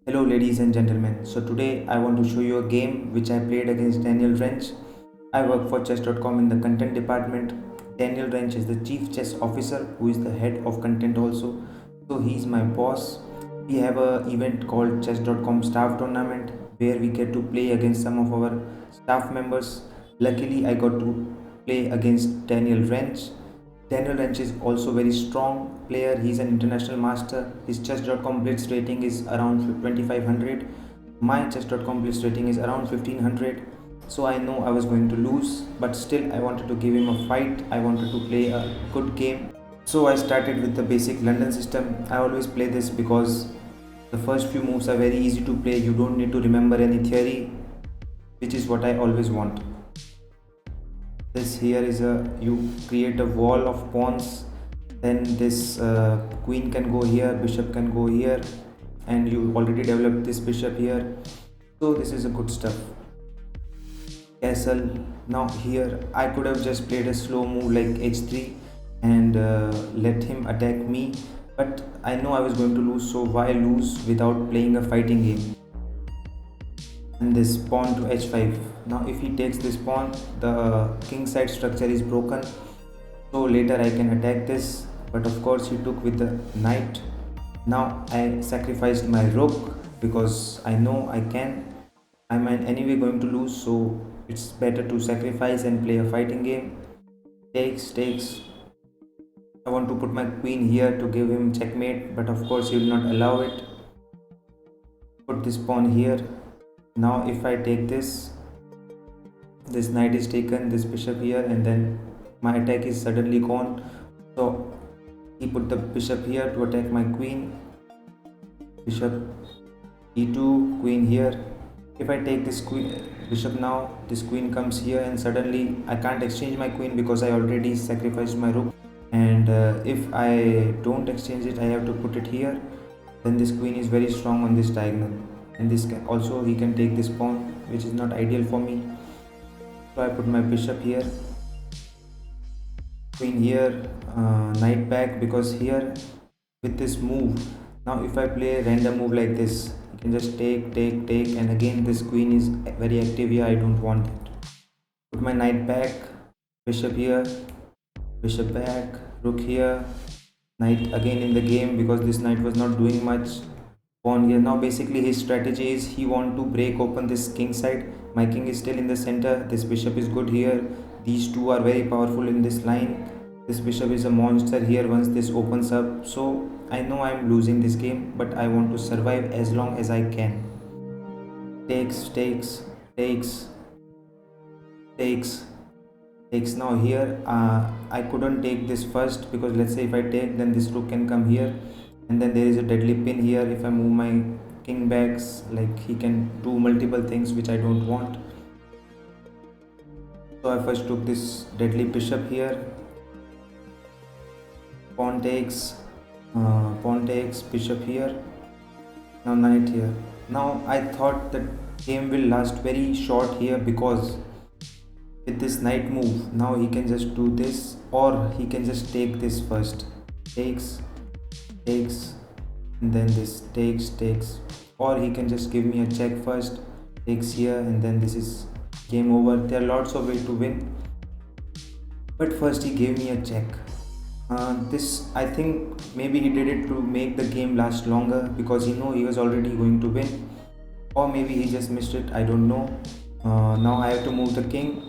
Hello ladies and gentlemen. So today I want to show you a game which I played against Daniel Rensch. I work for chess.com in the content department. Daniel Rensch is the chief chess officer who is the head of content also. So he's my boss. We have a event called chess.com staff tournament where we get to play against some of our staff members. Luckily I got to play against Daniel Rensch. Daniel Rensch is also very strong player. He's an international master. His chess.com blitz rating is around 2500. My chess.com blitz rating is around 1500. So I know I was going to lose, but still I wanted to give him a fight. I wanted to play a good game. So I started with the basic London system. I always play this because the first few moves are very easy to play. You don't need to remember any theory, which is what I always want. This here is a you create a wall of pawns, then this queen can go here, bishop can go here, and you already developed this bishop here. So this is a good stuff. Castle. Now here I could have just played a slow move like h3 and let him attack me, but I know I was going to lose, so why lose without playing a fighting game? And this pawn to h5. Now if he takes this pawn, the king side structure is broken, so later I can attack this, but of course he took with the knight. Now I sacrificed my rook because I know I'm anyway going to lose, so it's better to sacrifice and play a fighting game. Takes. I want to put my queen here to give him checkmate, but of course he will not allow it. Put this pawn here. Now if I take this knight is taken, this bishop here, and then my attack is suddenly gone. So he put the bishop here to attack my queen. Bishop e2, queen here. If I take this bishop now, this queen comes here, and suddenly I can't exchange my queen because I already sacrificed my rook. And if I don't exchange it, I have to put it here. Then this queen is very strong on this diagonal, and this can also, he can take this pawn, which is not ideal for me. So I put my bishop here, queen here, knight back, because here with this move, now if I play a random move like this, you can just take, and again this queen is very active here. I don't want it. Put my knight back, bishop here, bishop back, rook here, knight again in the game because this knight was not doing much. Pawn here. Now basically his strategy is he want to break open this king side. My king is still in the center. This bishop is good here. These two are very powerful in this line. This bishop is a monster here once this opens up. So I know I'm losing this game, but I want to survive as long as I can. Takes. Now here I couldn't take this first because let's say if I take, then this rook can come here, and then there is a deadly pin here. If I move my king backs, like he can do multiple things which I don't want. So I first took this deadly bishop here. Pawn takes, bishop here. Now knight here. Now I thought that game will last very short here because with this knight move, now he can just do this, or he can just take this first. Takes, and then this takes, or he can just give me a check first, takes here, and then this is game over. There are lots of ways to win, but first he gave me a check. This, I think maybe he did it to make the game last longer because he know he was already going to win, or maybe he just missed it, I don't know. Now I have to move the king.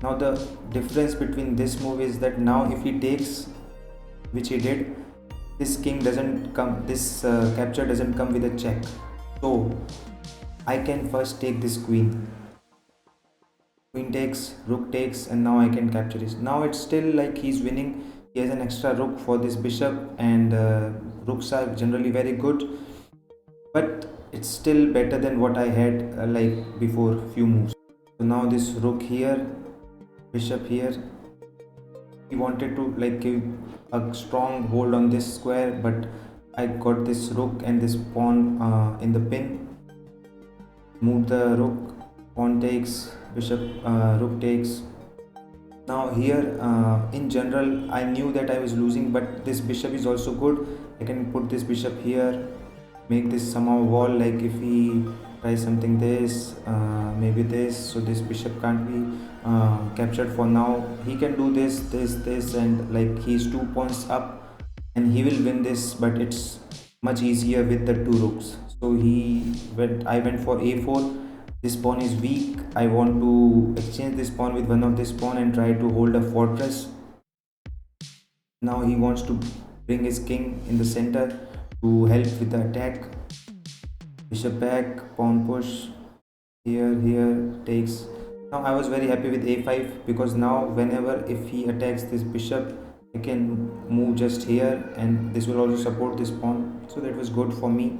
Now the difference between this move is that now if he takes, which he did, this king doesn't come, this capture doesn't come with a check. So I can first take this queen. Queen takes, rook takes, and now I can capture this. Now it's still like he's winning. He has an extra rook for this bishop, and rooks are generally very good, but it's still better than what I had like before few moves. So now this rook here, bishop here. He wanted to like give a strong hold on this square, but I got this rook and this pawn in the pin. Move the rook, pawn takes, bishop, rook takes. Now here in general I knew that I was losing, but this bishop is also good. I can put this bishop here, make this somehow wall, like if he tries something this, maybe this, so this bishop can't be captured for now. He can do this, and like he's 2 points up and he will win this, but it's much easier with the two rooks. So I went for a4. This pawn is weak. I want to exchange this pawn with one of this pawn and try to hold a fortress. Now he wants to bring his king in the center to help with the attack. Bishop back, pawn push, here takes. Now I was very happy with a5, because now whenever if he attacks this bishop, I can move just here, and this will also support this pawn, so that was good for me.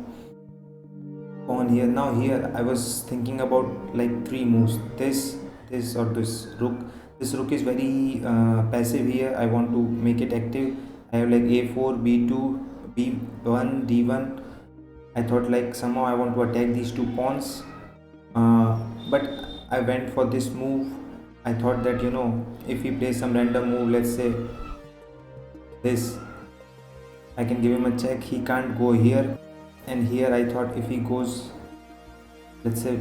Pawn here. Now here I was thinking about like three moves, this or this rook. This rook is very passive here. I want to make it active. I have like a4, b2, b1, d1. I thought like somehow I want to attack these two pawns, but I went for this move. I thought that if he plays some random move, let's say this, I can give him a check. He can't go here, and here I thought if he goes, let's say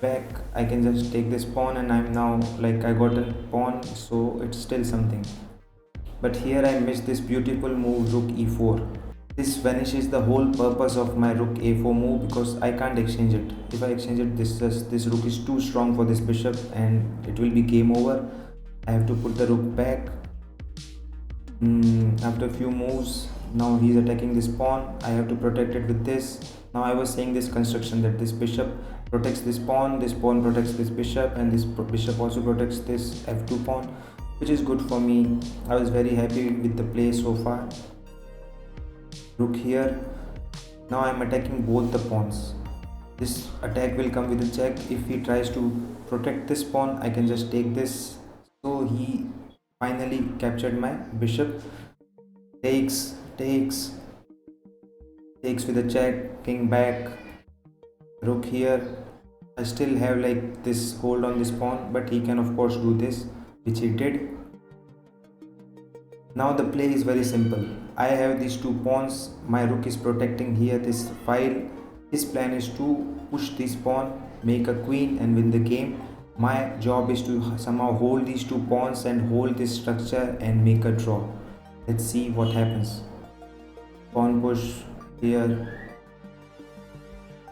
back, I can just take this pawn, and I'm now like I got a pawn, so it's still something. But here I missed this beautiful move, rook e4. This vanishes the whole purpose of my rook a4 move, because I can't exchange it. If I exchange it, this rook is too strong for this bishop and it will be game over. I have to put the rook back. After a few moves, now he's attacking this pawn. I have to protect it with this. Now I was saying this construction, that this bishop protects this pawn protects this bishop, and this bishop also protects this f2 pawn, which is good for me. I was very happy with the play so far. Rook here. Now I'm attacking both the pawns. This attack will come with a check. If he tries to protect this pawn, I can just take this. So he finally captured my bishop. Takes with a check, king back, rook here. I still have like this hold on this pawn, but he can of course do this, which he did. Now the play is very simple. I have these two pawns. My rook is protecting here this file. His plan is to push this pawn, make a queen and win the game. My job is to somehow hold these two pawns and hold this structure and make a draw. Let's see what happens. Pawn push here.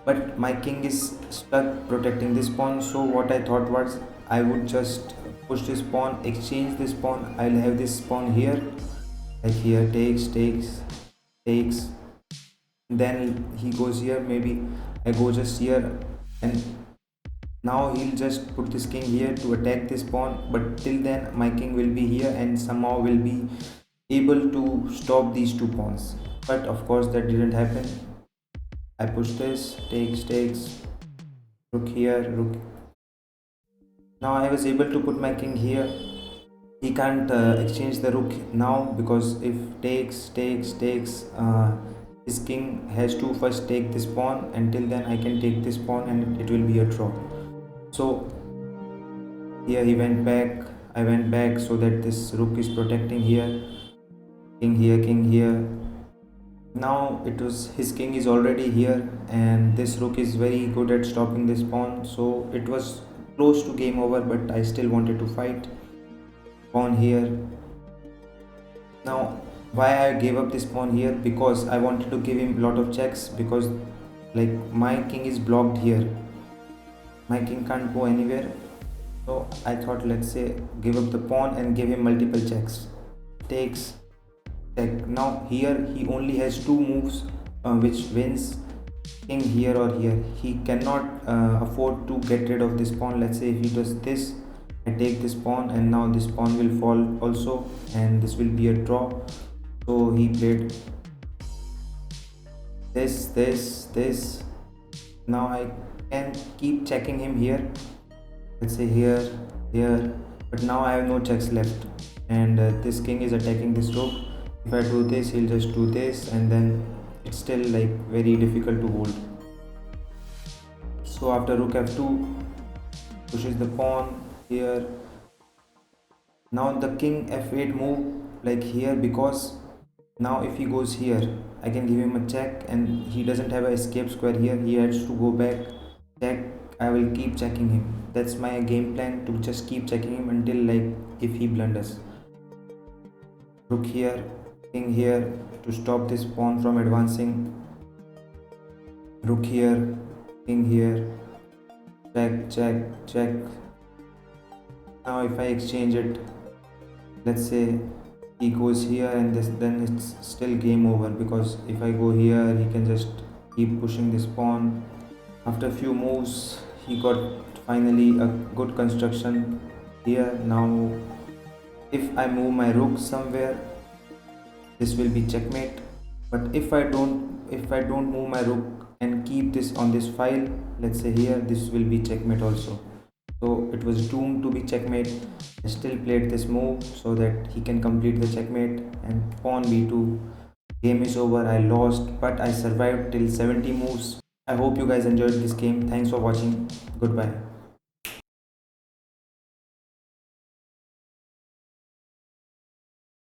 But my king is stuck protecting this pawn, so what I thought was I would just push this pawn, exchange this pawn. I'll have this pawn here, like here, takes. Then he goes here, maybe I go just here, and now he'll just put this king here to attack this pawn, but till then my king will be here and somehow will be able to stop these two pawns. But of course that didn't happen. I push this, takes, rook here, rook. Now I was able to put my king here. He can't exchange the rook now, because if takes, his king has to first take this pawn. Until then I can take this pawn and it will be a draw. So here he went back, I went back, so that this rook is protecting here. King here. Now his king is already here, and this rook is very good at stopping this pawn, so it was close to game over, but I still wanted to fight. Pawn here. Now why I gave up this pawn here? Because I wanted to give him a lot of checks, because like my king is blocked here. My king can't go anywhere, so I thought, let's say, give up the pawn and give him multiple checks. Takes, check. Now here he only has two moves, which wins, king here or here. He cannot afford to get rid of this pawn. Let's say if he does this, I take this pawn, and now this pawn will fall also, and this will be a draw. So he played this. Now I can keep checking him here, let's say here, but now I have no checks left, and this king is attacking this rook. If I do this, he'll just do this, and then it's still like very difficult to hold. So after rook f2, pushes the pawn here. Now the king f8 move, like here, because now if he goes here, I can give him a check, and he doesn't have a escape square here. He has to go back. Check. I will keep checking him. That's my game plan, to just keep checking him until like if he blunders. Rook here, king here to stop this pawn from advancing. Rook here, king here. Check, check, check. Now if I exchange it, let's say he goes here, and then it's still game over, because if I go here he can just keep pushing this pawn. After a few moves he got finally a good construction here. Now if I move my rook somewhere, this will be checkmate. But if I don't move my rook and keep this on this file, let's say here, this will be checkmate also. So it was doomed to be checkmate. I still played this move so that he can complete the checkmate, and pawn b2. Game is over. I lost, but I survived till 70 moves. I hope you guys enjoyed this game. Thanks for watching. Goodbye.